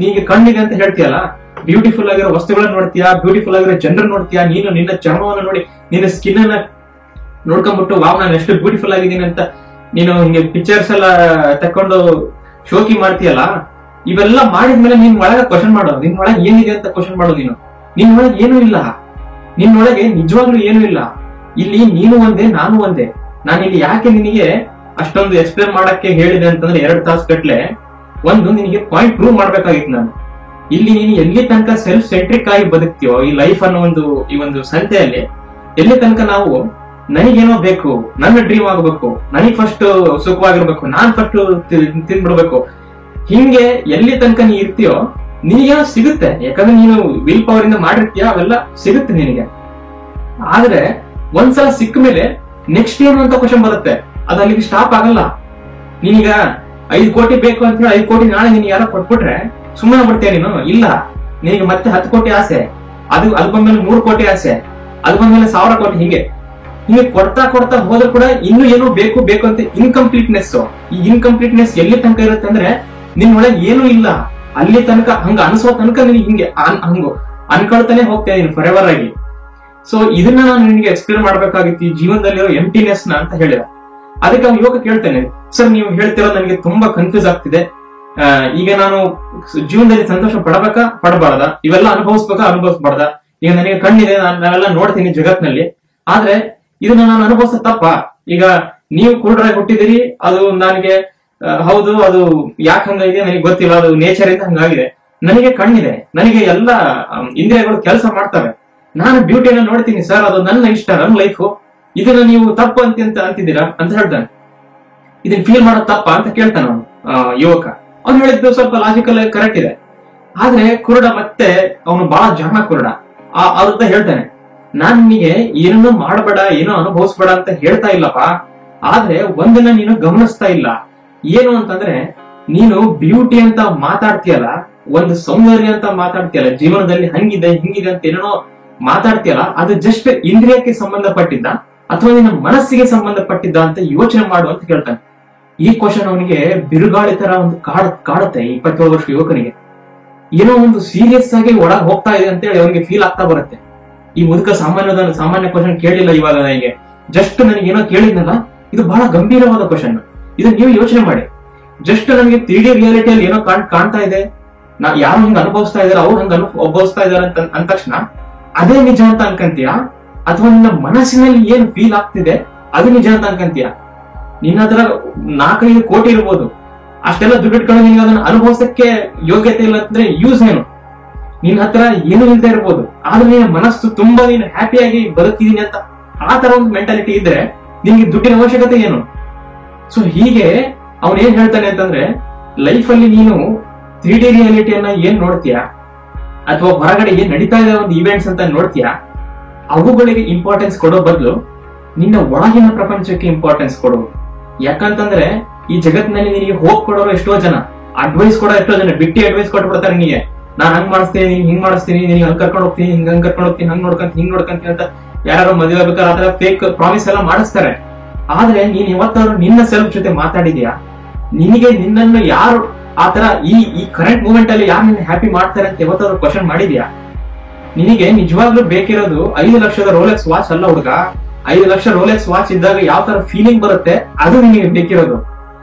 ನೀಗೆ ಕಣ್ಣಿಗೆ ಅಂತ ಹೇಳ್ತೀಯಲ್ಲ, ಬ್ಯೂಟಿಫುಲ್ ಆಗಿರೋ ವಸ್ತುಗಳನ್ನ ನೋಡ್ತೀಯಾ, ಬ್ಯೂಟಿಫುಲ್ ಆಗಿರೋ ಜನರು ನೋಡ್ತೀಯಾ, ನೀನು ನಿನ್ನ ಚರ್ಮವನ್ನು ನೋಡಿ, ನಿನ್ನ ಸ್ಕಿನ್ ಅನ್ನ ನೋಡ್ಕೊಂಡ್ಬಿಟ್ಟು ವಾವ್ ನಾನು ಎಷ್ಟು ಬ್ಯೂಟಿಫುಲ್ ಆಗಿದ್ದೀನಿ ಅಂತ ನೀನು ಹಿಂಗೆ ಪಿಕ್ಚರ್ಸ್ ಎಲ್ಲ ತಕೊಂಡು ಶೋಕಿ ಮಾಡ್ತೀಯಲ್ಲ. ಇವೆಲ್ಲ ಮಾಡಿದ್ಮೇಲೆ ನಿನ್ ಒಳಗ ಕ್ವಶನ್ ಮಾಡೋದು, ನಿನ್ ಒಳಗೆ ಏನಿದೆ ಅಂತ ಕ್ವಶನ್ ಮಾಡೋದು. ನಿನ್ ಒಳಗೆ ಏನೂ ಇಲ್ಲ, ನಿನ್ನೊಳಗೆ ನಿಜವಾಗ್ಲೂ ಏನೂ ಇಲ್ಲ. ಇಲ್ಲಿ ನೀನು ಒಂದೇ, ನಾನು ಒಂದೇ. ನಾನು ಇಲ್ಲಿ ಯಾಕೆ ನಿನಗೆ ಅಷ್ಟೊಂದು ಎಕ್ಸ್ಪ್ಲೇನ್ ಮಾಡಕ್ಕೆ ಹೇಳಿದೆ ಅಂತಂದ್ರೆ 2 ತಾಸು ಗಟ್ಲೆ ಒಂದು ನಿನಗೆ ಪಾಯಿಂಟ್ ಪ್ರೂವ್ ಮಾಡ್ಬೇಕಾಗಿತ್ತು ನಾನು. ಇಲ್ಲಿ ನೀನು ಎಲ್ಲಿ ತನಕ ಸೆಲ್ಫ್ ಸೆಂಟ್ರಿಕ್ ಆಗಿ ಬದುಕ್ತೀಯೋ ಈ ಲೈಫ್ ಅನ್ನೋ ಈ ಒಂದು ಸಂತೆಯಲ್ಲಿ, ಎಲ್ಲಿ ತನಕ ನಾವು ನನಗೇನೋ ಬೇಕು, ನನ್ನ ಡ್ರೀಮ್ ಆಗ್ಬೇಕು, ನನಗ್ ಫಸ್ಟ್ ಸುಖವಾಗಿರ್ಬೇಕು, ನಾನ್ ಫಸ್ಟ್ ತಿಂದ್ಬಿಡ್ಬೇಕು, ಹಿಂಗೆ ಎಲ್ಲಿ ತನಕ ನೀ ಇರ್ತೀಯೋ ನಿನಗೇನೋ ಸಿಗುತ್ತೆ. ಯಾಕಂದ್ರೆ ನೀನು ವಿಲ್ ಪವರ್ ಇಂದ ಮಾಡಿರ್ತೀಯ, ಅವೆಲ್ಲ ಸಿಗುತ್ತೆ ನಿನಗೆ. ಆದ್ರೆ ಒಂದ್ಸಲ ಸಿಕ್ಕ ಮೇಲೆ ನೆಕ್ಸ್ಟ್ ಏನು ಅಂತ ಕ್ವಶನ್ ಬರುತ್ತೆ. ಅದು ಅಲ್ಲಿಗೆ ಸ್ಟಾಪ್ ಆಗಲ್ಲ. ನೀನೀಗ 5 ಕೋಟಿ ಬೇಕು ಅಂತ ಹೇಳಿ 5 ಕೋಟಿ ನಾಳೆ ನೀನ್ ಯಾರೋ ಕೊಟ್ಬಿಟ್ರೆ ಸುಮ್ಮನೆ ಬಿಡ್ತೀಯ ನೀನು? ಇಲ್ಲ, ನಿನಗೆ ಮತ್ತೆ 10 ಕೋಟಿ ಆಸೆ, ಅದು ಬಂದ್ಮೇಲೆ 3 ಕೋಟಿ ಆಸೆ, ಅದು ಬಂದ್ಮೇಲೆ 1000 ಕೋಟಿ, ಹಿಂಗೆ ಕೊಡ್ತಾ ಹೋದ್ರೂ ಕೂಡ ಇನ್ನು ಏನೋ ಬೇಕು ಅಂತ ಇನ್ಕಂಪ್ಲೀಟ್ನೆಸ್. ಈ ಇನ್ಕಂಪ್ಲೀಟ್ನೆಸ್ ಎಲ್ಲಿ ತನಕ ಇರುತ್ತೆ ಅಂದ್ರೆ ನಿನ್ ಒಳಗೆ ಏನೂ ಇಲ್ಲ, ಅಲ್ಲಿ ತನಕ ಹಂಗ ಅನ್ಸೋ ತನಕ ನಿನಗೆ ಹಿಂಗೆ ಅನ್ಕೊಳ್ತಾನೆ ಹೋಗ್ತಾ ಇದೀನಿ ಫಾರ್ ಎವರ್ ಆಗಿ. ಸೊ ಇದನ್ನ ನಾನು ನಿನಗೆ ಎಕ್ಸ್ಪ್ಲೇನ್ ಮಾಡ್ಬೇಕಾಗಿತ್ತು, ಈ ಜೀವನದಲ್ಲಿರೋ ಎಂಟಿನೆಸ್ ನ ಅಂತ ಹೇಳಿದ. ಅದಕ್ಕೆ ಅವ್ನು ಯುವಕ ಕೇಳ್ತೇನೆ, ಸರ್ ನೀವು ಹೇಳ್ತಿರೋ ನನಗೆ ತುಂಬಾ ಕನ್ಫ್ಯೂಸ್ ಆಗ್ತಿದೆ. ಈಗ ನಾನು ಜೀವನದಲ್ಲಿ ಸಂತೋಷ ಪಡಬಾರ್ದ, ಇವೆಲ್ಲ ಅನುಭವಿಸ್ಬಾರ್ದ? ಈಗ ನನಗೆ ಕಣ್ಣಿದೆ, ನಾವೆಲ್ಲ ನೋಡ್ತೀನಿ ಜಗತ್ನಲ್ಲಿ, ಆದ್ರೆ ಇದನ್ನ ನಾನು ಅನುಭವಿಸ ತಪ್ಪ? ಈಗ ನೀವು ಕುರುಡರಾಗಿ ಹುಟ್ಟಿದಿರಿ, ಅದು ನನಗೆ ಹೌದು, ಅದು ಯಾಕೆ ಹಂಗಾಗಿದೆ ನನಗೆ ಗೊತ್ತಿಲ್ಲ, ಅದು ನೇಚರ್ ಇಂದ ಹಂಗಾಗಿದೆ. ನನಗೆ ಕಣ್ಣಿದೆ, ನನಗೆ ಎಲ್ಲ ಇಂದ್ರಿಯಗಳು ಕೆಲಸ ಮಾಡ್ತವೆ, ನಾನು ಬ್ಯೂಟಿನ ನೋಡ್ತೀನಿ ಸರ್, ಅದು ನನ್ನ ಇಷ್ಟ, ನನ್ನ ಲೈಫು, ಇದನ್ನ ನೀವು ತಪ್ಪು ಅಂತಿದ್ದೀರಾ ಅಂತ ಹೇಳ್ತಾನೆ. ಇದನ್ನ ಫೀಲ್ ಮಾಡೋದು ತಪ್ಪ ಅಂತ ಕೇಳ್ತಾನೆ ಅವನು ಯುವಕ. ಅವ್ನು ಹೇಳಿದ್ದು ಸ್ವಲ್ಪ ಲಾಜಿಕಲ್ ಕರೆಕ್ಟ್ ಇದೆ. ಆದ್ರೆ ಕುರುಡ ಮತ್ತೆ ಅವನು ಬಹಳ ಜಾಣ ಕುರುಡ. ಅವ್ರ ಹೇಳ್ತಾನೆ, ನಾನ್ ನಿನಗೆ ಏನನ್ನೂ ಮಾಡಬೇಡ, ಏನೋ ಅನುಭವಿಸ್ಬೇಡ ಅಂತ ಹೇಳ್ತಾ ಇಲ್ಲಪ್ಪ. ಆದ್ರೆ ಒಂದನ್ನ ನೀನು ಗಮನಿಸ್ತಾ ಇಲ್ಲ. ಏನು ಅಂತಂದ್ರೆ, ನೀನು ಬ್ಯೂಟಿ ಅಂತ ಮಾತಾಡ್ತೀಯಲ್ಲ, ಒಂದು ಸೌಂದರ್ಯ ಅಂತ ಮಾತಾಡ್ತೀಯಲ್ಲ, ಜೀವನದಲ್ಲಿ ಹಂಗಿದೆ ಹಿಂಗಿದೆ ಅಂತ ಏನೋ ಮಾತಾಡ್ತೀಯಲ್ಲ, ಅದು ಜಸ್ಟ್ ಇಂದ್ರಿಯಕ್ಕೆ ಸಂಬಂಧಪಟ್ಟಿದ್ದ ಅಥವಾ ನಿನ್ನ ಮನಸ್ಸಿಗೆ ಸಂಬಂಧಪಟ್ಟಿದ್ದ ಅಂತ ಯೋಚನೆ ಮಾಡು ಅಂತ ಕೇಳ್ತಾನೆ. ಈ ಕ್ವಶನ್ ಅವನಿಗೆ ಬಿರುಗಾಳಿ ತರ ಒಂದು ಕಾಡುತ್ತೆ. 27 ವರ್ಷ ಯುವಕನಿಗೆ ಏನೋ ಒಂದು ಸೀರಿಯಸ್ ಆಗಿ ಒಳಗ್ ಹೋಗ್ತಾ ಇದೆ ಅಂತ ಹೇಳಿ ಅವನಿಗೆ ಫೀಲ್ ಆಗ್ತಾ ಬರುತ್ತೆ. ಈ ಮುದುಕ ಸಾಮಾನ್ಯ ಕ್ವಶನ್ ಕೇಳಿಲ್ಲ ಇವಾಗ ನನಗೆ, ಜಸ್ಟ್ ನನಗೆ ಏನೋ ಕೇಳಿದ್ನಲ್ಲ, ಇದು ಬಹಳ ಗಂಭೀರವಾದ ಕ್ವಶನ್. ಇದು ನೀವು ಯೋಚನೆ ಮಾಡಿ. ಜಸ್ಟ್ ನನಗೆ 3D ರಿಯಾಲಿಟಿಯಲ್ಲಿ ಏನೋ ಕಾಣ್ತಾ ಇದೆ, ಯಾರು ಹಂಗ ಅನುಭವಿಸ್ತಾ ಇದಾರೆ, ಅವ್ರು ಹಂಗ ಅನುಭವಿಸ್ತಾ ಇದಾರೆ ಅಂದ ತಕ್ಷಣ ಅದೇ ನಿಜ ಅಂತ ಅನ್ಕಂತೀಯ? ಅಥವಾ ನಿನ್ನ ಮನಸ್ಸಿನಲ್ಲಿ ಏನ್ ಫೀಲ್ ಆಗ್ತಿದೆ ಅದು ನಿಜ ಅಂತ ಅನ್ಕಂತೀಯ? ನಿನ್ನ ಹತ್ರ 4-5 ಕೋಟಿ ಇರ್ಬೋದು, ಅಷ್ಟೆಲ್ಲ ದುಡ್ಡು ಇಟ್ಕೊಂಡು ನಿನ್ಗೆ ಅದನ್ನ ಅನುಭವಿಸಕ್ಕೆ ಯೋಗ್ಯತೆ ಇಲ್ಲ ಅಂದ್ರೆ ಯೂಸ್ ಏನು? ನಿನ್ನ ಹತ್ರ ಏನು ಇಲ್ದೇ ಇರ್ಬೋದು, ಆದ್ರೆ ನಿನ್ನ ಮನಸ್ಸು ತುಂಬಾ ನೀನು ಹ್ಯಾಪಿಯಾಗಿ ಬದುಕಿದೀನಿ ಅಂತ ಆ ತರ ಒಂದು ಮೆಂಟಾಲಿಟಿ ಇದ್ರೆ ನಿನ್ಗೆ ದುಡ್ಡಿನ ಅವಶ್ಯಕತೆ ಏನು? ಸೊ ಹೀಗೆ ಅವನ್ ಏನ್ ಹೇಳ್ತಾನೆ ಅಂತಂದ್ರೆ, ಲೈಫ್ ಅಲ್ಲಿ ನೀನು 3D ರಿಯಾಲಿಟಿಯನ್ನ ಏನ್ ನೋಡ್ತೀಯಾ ಅಥವಾ ಹೊರಗಡೆ ಏನ್ ನಡೀತಾ ಇದೆ ಒಂದು ಇವೆಂಟ್ಸ್ ಅಂತ ನೋಡ್ತೀಯಾ, ಅವುಗಳಿಗೆ ಇಂಪಾರ್ಟೆನ್ಸ್ ಕೊಡೋ ಬದಲು ನಿನ್ನ ಒಳಗಿನ ಪ್ರಪಂಚಕ್ಕೆ ಇಂಪಾರ್ಟೆನ್ಸ್ ಕೊಡು. ಯಾಕಂತಂದ್ರೆ ಈ ಜಗತ್ತಿನಲ್ಲಿ ನಿನಗೆ ಹೋಪ್ ಕೊಡೋರು ಎಷ್ಟೋ ಜನ, ಅಡ್ವೈಸ್ ಕೊಡೋ ಎಷ್ಟೋ ಜನ, ಬಿಟ್ಟಿ ಅಡ್ವೈಸ್ ಕೊಟ್ಬಿಡ್ತಾರೆ ನಿನಗೆ. ನಾನ್ ಹಂಗ್ ಮಾಡಿಸ್ತೀನಿ, ನೀನ್ ಹಿಂಗ್ ಮಾಡಿಸ್ತೀನಿ, ನೀನ್ ಹಂಗ್ ಕರ್ಕೊಂಡು ಹೋಗ್ತೀನಿ, ಹಂಗ್ ಕರ್ಕೊಂಡು ಹೋಗ್ತೀನಿ, ಹಂಗ್ ನೋಡ್ಕೊಂತೀನಿ ಅಂತ ಯಾರು ಮದುವೆ ಆಗ್ಬೇಕಾದ್ರೆ ಆತರ ಫೇಕ್ ಪ್ರಾಮಿಸ್ ಎಲ್ಲ ಮಾಡಿಸ್ತಾರೆ. ಆದ್ರೆ ನೀನ್ ಯಾವತ್ತಾದ್ರೂ ನಿನ್ನ ಸೆಲ್ಫ್ ಜೊತೆ ಮಾತಾಡಿದ್ಯಾ? ನಿನಗೆ ನಿನ್ನನ್ನು ಯಾರು ಆತರ ಈ ಕರೆಂಟ್ ಮೂಮೆಂಟ್ ಅಲ್ಲಿ ಯಾರು ನಿನ್ನ ಹ್ಯಾಪಿ ಮಾಡ್ತಾರೆ ಅಂತ ಯಾವತ್ತಾದ್ರೂ ಕ್ವಶನ್ ಮಾಡಿದ್ಯಾ? ನಿನಗೆ ನಿಜವಾಗ್ಲೂ ಬೇಕಿರೋದು 5 ಲಕ್ಷದ ರೋಲೆಕ್ಸ್ ವಾಚ್ ಅಲ್ಲ ಹುಡುಗ. 5 ಲಕ್ಷ ರೋಲೆಕ್ಸ್ ವಾಚ್ ಇದ್ದಾಗ ಯಾವ ತರ ಫೀಲಿಂಗ್ ಬರುತ್ತೆ ಅದು ನಿನಗೆ ಬೇಕಿರೋದು.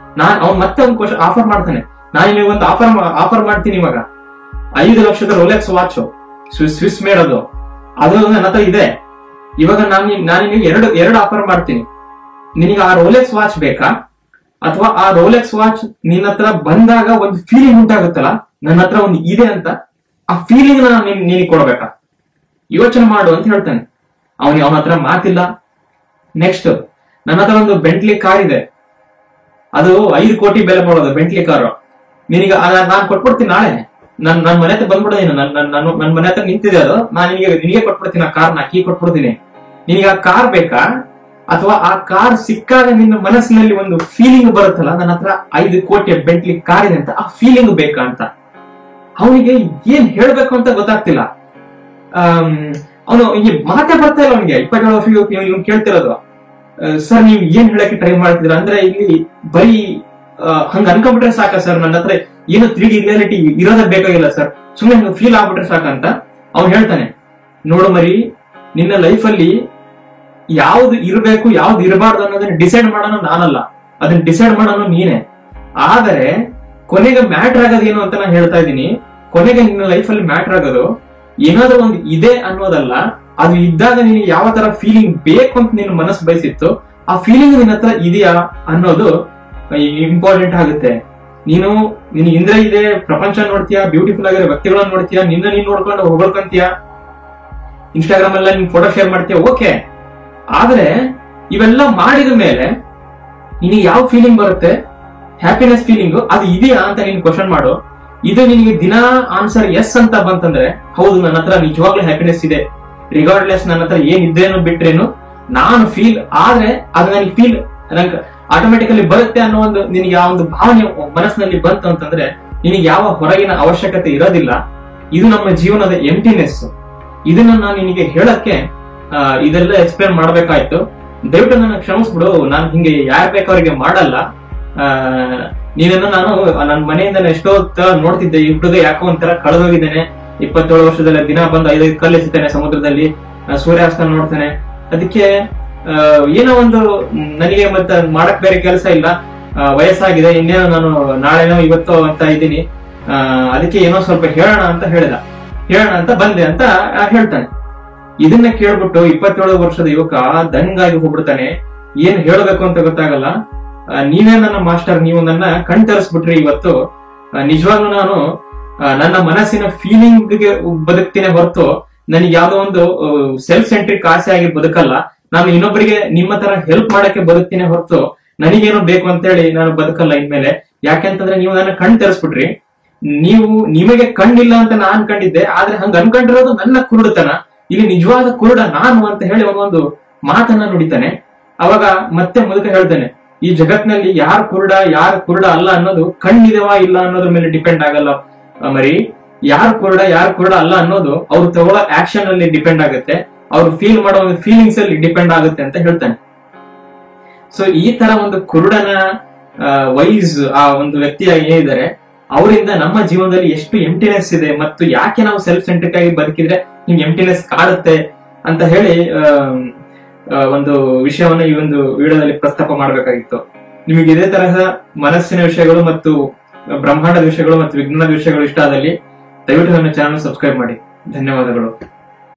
ಅವ್ನು ಮತ್ತೆ ಒಂದು ಕ್ವಶನ್ ಆಫರ್ ಮಾಡ್ತಾನೆ, ನಾನು ನಿಮಗೆ ಒಂದು ಆಫರ್ ಮಾಡ್ತೀನಿ ಇವಾಗ. 5 ಲಕ್ಷದ ರೋಲೆಕ್ಸ್ ವಾಚ್ ಸ್ವಿಸ್ ಮೇಡ್ ಅದು ನನ್ನ ಹತ್ರ ಇದೆ. ಇವಾಗ ನಾನು ನಿಮಗೆ ಎರಡು ಆಫರ್ ಮಾಡ್ತೀನಿ. ನಿನಗೆ ಆ ರೋಲೆಕ್ಸ್ ವಾಚ್ ಬೇಕಾ, ಅಥವಾ ಆ ರೋಲೆಕ್ಸ್ ವಾಚ್ ನಿನ್ನ ಹತ್ರ ಬಂದಾಗ ಒಂದು ಫೀಲಿಂಗ್ ಉಂಟಾಗುತ್ತಲ್ಲ, ನನ್ನ ಹತ್ರ ಒಂದು ಇದೆ ಅಂತ, ಆ ಫೀಲಿಂಗ್ ನಿನಗೆ ಕೊಡ್ಬೇಕಾ? ಯೋಚನೆ ಮಾಡು ಅಂತ ಹೇಳ್ತಾನೆ. ಅವನ ಹತ್ರ ಮಾತಿಲ್ಲ. ನೆಕ್ಸ್ಟ್, ನನ್ನ ಹತ್ರ ಒಂದು ಬೆಂಟ್ಲಿ ಕಾರ್ ಇದೆ, ಅದು 5 ಕೋಟಿ ಬೆಲೆ ಮಾಡೋದು ಬೆಂಟ್ಲಿ ಕಾರು. ನಿನಗೆ ನಾನು ಕೊಟ್ಬಿಡ್ತೀನಿ ನಾಳೆ. ನನ್ನ ಮನೆ ಹತ್ರ ಬಂದ್ಬಿಡೋದೇನು, ನನ್ನ ಮನೆ ಹತ್ರ ನಿಂತಿದೆ ಅದು, ನಾನು ನಿನಗೆ ಕೊಟ್ಬಿಡ್ತೀನಿ ಆ ಕಾರ್ನ, ಕೀ ಕೊಟ್ಬಿಡ್ತೀನಿ. ನಿನಗೆ ಆ ಕಾರ್ ಬೇಕಾ, ಅಥವಾ ಆ ಕಾರ್ ಸಿಕ್ಕಾಗ ನಿನ್ನ ಮನಸ್ಸಿನಲ್ಲಿ ಒಂದು ಫೀಲಿಂಗ್ ಬರುತ್ತಲ್ಲ, ನನ್ನ ಹತ್ರ 5 ಕೋಟಿ ಬೆಂಟ್ಲಿ ಕಾರ್ ಇದೆ ಅಂತ, ಆ ಫೀಲಿಂಗ್ ಬೇಕಾ ಅಂತ. ಅವನಿಗೆ ಏನ್ ಹೇಳ್ಬೇಕು ಅಂತ ಗೊತ್ತಾಗ್ತಿಲ್ಲ. ಅವನು ಈ ಮಾತೇ ಬರ್ತಾ ಇಲ್ಲ ಅವನಿಗೆ. 27 ವರ್ಷ ಇವ್ನು ಕೇಳ್ತಿರೋದು, ಸರ್ ನೀವ್ ಏನ್ ಹೇಳಕ್ಕೆ ಟ್ರೈ ಮಾಡ್ತಿದ್ರ ಅಂದ್ರೆ ಇಲ್ಲಿ ಬರೀ ಹಂಗ ಅನ್ಕೊಂಡ್ಬಿಟ್ರೆ ಸಾಕ ಸರ್, ನನ್ನ ಹತ್ರ ಏನು 3D ರಿಯಾಲಿಟಿ ಇರೋದೇ ಬೇಕಾಗಿಲ್ಲ ಸರ್, ಸುಮ್ಮನೆ ಹಂಗ ಫೀಲ್ ಆಗ್ಬಿಟ್ರೆ ಸಾಕಂತ ಅವ್ನು ಹೇಳ್ತಾನೆ. ನೋಡು ಮರಿ, ನಿನ್ನ ಲೈಫ್ ಅಲ್ಲಿ ಯಾವ್ದು ಇರಬೇಕು ಯಾವ್ದು ಇರಬಾರ್ದು ಅನ್ನೋದನ್ನ ಡಿಸೈಡ್ ಮಾಡೋಣ ನಾನಲ್ಲ, ಅದನ್ನ ಡಿಸೈಡ್ ಮಾಡೋಣ ನೀನೆ. ಆದರೆ ಕೊನೆಗೆ ಮ್ಯಾಟರ್ ಆಗೋದೇನು ಅಂತ ನಾನು ಹೇಳ್ತಾ ಇದ್ದೀನಿ. ಕೊನೆಗೆ ನಿನ್ನ ಲೈಫ್ ಅಲ್ಲಿ ಮ್ಯಾಟರ್ ಆಗೋದು ಏನಾದ್ರೂ ಒಂದು ಇದೆ ಅನ್ನೋದಲ್ಲ, ಅದು ಇದ್ದಾಗ ನಿನಗೆ ಯಾವ ತರ ಫೀಲಿಂಗ್ ಬೇಕು ಅಂತ ನಿನ್ನ ಮನಸ್ಸು ಬಯಸಿತ್ತು, ಆ ಫೀಲಿಂಗ್ ನಿನ್ನ ಹತ್ರ ಇದೆಯಾ ಅನ್ನೋದು ಇಂಪಾರ್ಟೆಂಟ್ ಆಗುತ್ತೆ. ನಿನಗೆ ಇಂದ್ರ ಇದೆ, ಪ್ರಪಂಚ ನೋಡ್ತೀಯಾ, ಬ್ಯೂಟಿಫುಲ್ ಆಗಿರೋ ವ್ಯಕ್ತಿಗಳನ್ನ ನೋಡ್ತೀಯಾ, ನೀನ್ ನೋಡ್ಕೊಂಡು ಹೊಗಳ್ಕೊಂತೀಯ, ಇನ್ಸ್ಟಾಗ್ರಾಮ್ ಎಲ್ಲ ನಿನ್ ಫೋಟೋ ಶೇರ್ ಮಾಡ್ತೀಯ, ಓಕೆ. ಆದ್ರೆ ಇವೆಲ್ಲ ಮಾಡಿದ ಮೇಲೆ ನಿನಗೆ ಯಾವ ಫೀಲಿಂಗ್ ಬರುತ್ತೆ, ಹ್ಯಾಪಿನೆಸ್ ಫೀಲಿಂಗ್ ಅದು ಇದೆಯಾ ಅಂತ ನೀನ್ ಕ್ವಶನ್ ಮಾಡು. ಇದು ನಿನಗೆ ದಿನಾ ಆನ್ಸರ್ ಎಸ್ ಅಂತ ಬಂತಂದ್ರೆ, ಹೌದು ನನ್ನ ಹತ್ರ ನಿಜವಾಗ್ಲೂ ಹ್ಯಾಪಿನೆಸ್ ಇದೆ, ರಿಗಾರ್ಡ್ಲೆಸ್ ನನ್ನ ಹತ್ರ ಏನಿದ್ದೇನು ಬಿಟ್ರೇನು ನಾನು ಫೀಲ್ ಆದ್ರೆ ಅದು ನನಗೆ ಫೀಲ್ ನಂಗೆ ಆಟೋಮೆಟಿಕಲಿ ಬರುತ್ತೆ ಅನ್ನೋ ಒಂದು ನಿನಗೆ ಆ ಒಂದು ಭಾವನೆ ಮನಸ್ಸಿನಲ್ಲಿ ಬಂತು ಅಂತಂದ್ರೆ ನಿನಗೆ ಯಾವ ಹೊರಗಿನ ಅವಶ್ಯಕತೆ ಇರೋದಿಲ್ಲ. ಇದು ನಮ್ಮ ಜೀವನದ ಎಂಟಿನೆಸ್. ಇದನ್ನ ನಾನು ನಿನಗೆ ಹೇಳಕ್ಕೆ ಇದೆಲ್ಲ ಎಕ್ಸ್ಪ್ಲೇನ್ ಮಾಡ್ಬೇಕಾಯ್ತು. ದಯವಿಟ್ಟು ನನ್ನ ಕ್ಷಮಿಸ್ಬಿಡು, ನಾನು ಹಿಂಗೆ ಯಾರು ಬೇಕವರಿಗೆ ಮಾಡಲ್ಲ. ನೀನನ್ನು ನಾನು ನನ್ನ ಮನೆಯಿಂದ ಎಷ್ಟೋ ತರ ನೋಡ್ತಿದ್ದೆ, ಈ ಹುಡುಗ ಯಾಕೋ ಒಂಥರ ಕಳೆದೋಗಿದ್ದೇನೆ. 27 ವರ್ಷದಲ್ಲಿ ದಿನ ಬಂದು 5 ಕಲ್ಲು ಎಸಿತಾನೆ ಸಮುದ್ರದಲ್ಲಿ, ಸೂರ್ಯಾಸ್ತ ನೋಡ್ತಾನೆ. ಅದಕ್ಕೆ ಏನೋ ಒಂದು ನನಗೆ ಮತ್ತೆ ಮಾಡಕ್ ಬೇರೆ ಕೆಲಸ ಇಲ್ಲ, ವಯಸ್ಸಾಗಿದೆ, ಇನ್ನೇನೋ ನಾನು ನಾಳೆನೋ ಇವತ್ತೋ ಅಂತ ಇದ್ದೀನಿ, ಅದಕ್ಕೆ ಏನೋ ಸ್ವಲ್ಪ ಹೇಳೋಣ ಅಂತ ಬಂದೆ ಅಂತ ಹೇಳ್ತಾನೆ. ಇದನ್ನ ಕೇಳ್ಬಿಟ್ಟು 27 ವರ್ಷದ ಯುವಕ ದಂಗಾಗಿ ಹೋಗ್ಬಿಡ್ತಾನೆ. ಏನ್ ಹೇಳ್ಬೇಕು ಅಂತ ಗೊತ್ತಾಗಲ್ಲ. ನೀವೇ ನನ್ನ ಮಾಸ್ಟರ್, ನೀವು ನನ್ನ ಕಣ್ ತರಿಸ್ಬಿಟ್ರಿ ಇವತ್ತು. ನಿಜವಾಗ್ಲೂ ನಾನು ನನ್ನ ಮನಸ್ಸಿನ ಫೀಲಿಂಗ್ ಗೆ ಬದುಕ್ತೀನಿ ಹೊರತು ನನಗೆ ಯಾವ್ದೋ ಒಂದು ಸೆಲ್ಫ್ ಸೆಂಟ್ರಿಕ್ ಆಸೆ ಆಗಿ ಬದುಕಲ್ಲ. ನಾನು ಇನ್ನೊಬ್ಬರಿಗೆ ನಿಮ್ಮ ತರ ಹೆಲ್ಪ್ ಮಾಡಕ್ಕೆ ಬದುಕ್ತೀನಿ ಹೊರತು ನನಗೇನೋ ಬೇಕು ಅಂತೇಳಿ ನಾನು ಬದುಕಲ್ಲ ಇನ್ಮೇಲೆ. ಯಾಕೆಂತಂದ್ರೆ ನೀವು ನನ್ನ ಕಣ್ ತರಿಸ್ಬಿಟ್ರಿ. ನಿಮಗೆ ಕಣ್ಣಿಲ್ಲ ಅಂತ ನಾನು ಅನ್ಕೊಂಡಿದ್ದೆ, ಆದ್ರೆ ಹಂಗ ಅನ್ಕೊಂಡಿರೋದು ನನ್ನ ಕುರುಡುತನ. ಇಲ್ಲಿ ನಿಜವಾದ ಕುರುಡ ನಾನು ಅಂತ ಹೇಳಿ ಒಂದು ಮಾತನ್ನ ನುಡಿತಾನೆ. ಅವಾಗ ಮತ್ತೆ ಮುದುಕ ಹೇಳ್ತಾನೆ, ಈ ಜಗತ್ನಲ್ಲಿ ಯಾರು ಕುರುಡ ಅಲ್ಲ ಅನ್ನೋದು ಕಣ್ಣಿದವಾ ಇಲ್ಲ ಅನ್ನೋದ್ರ ಮೇಲೆ ಡಿಪೆಂಡ್ ಆಗಲ್ಲ ಮರಿ. ಯಾರು ಕುರುಡ ಅಲ್ಲ ಅನ್ನೋದು ಅವ್ರು ತಗೊಳ್ಳೋ ಆಕ್ಷನ್ ಅಲ್ಲಿ ಡಿಪೆಂಡ್ ಆಗುತ್ತೆ, ಅವ್ರು ಫೀಲ್ ಮಾಡೋ ಒಂದು ಫೀಲಿಂಗ್ಸ್ ಅಲ್ಲಿ ಡಿಪೆಂಡ್ ಆಗುತ್ತೆ ಅಂತ ಹೇಳ್ತಾನೆ. ಸೊ ಈ ತರ ಒಂದು ಕುರುಡನ ವೈಸ್ ಆ ಒಂದು ವ್ಯಕ್ತಿ ಏನಿದ್ದಾರೆ, ಅವರಿಂದ ನಮ್ಮ ಜೀವನದಲ್ಲಿ ಎಷ್ಟು ಎಂಟಿನೆಸ್ ಇದೆ ಮತ್ತು ಯಾಕೆ ನಾವು ಸೆಲ್ಫ್ ಸೆಂಟ್ರಿಕ್ ಆಗಿ ಬದುಕಿದ್ರೆ ಹಿಂಗ್ ಎಂಟಿನೆಸ್ ಕಾಡುತ್ತೆ ಅಂತ ಹೇಳಿ ಒಂದು ವಿಷಯವನ್ನ ಈ ಒಂದು ವಿಡಿಯೋದಲ್ಲಿ ಪ್ರಸ್ತಾಪ ಮಾಡಬೇಕಾಗಿತ್ತು. ನಿಮಗೆ ಇದೇ ತರಹ ಮನಸ್ಸಿನ ವಿಷಯಗಳು ಮತ್ತು ಬ್ರಹ್ಮಾಂಡದ ವಿಷಯಗಳು ಮತ್ತು ವಿಜ್ಞಾನದ ವಿಷಯಗಳು ಇಷ್ಟ ಆದಲ್ಲಿ ದಯವಿಟ್ಟು ನನ್ನ ಚಾನಲ್ ಸಬ್ಸ್ಕ್ರೈಬ್ ಮಾಡಿ. ಧನ್ಯವಾದಗಳು.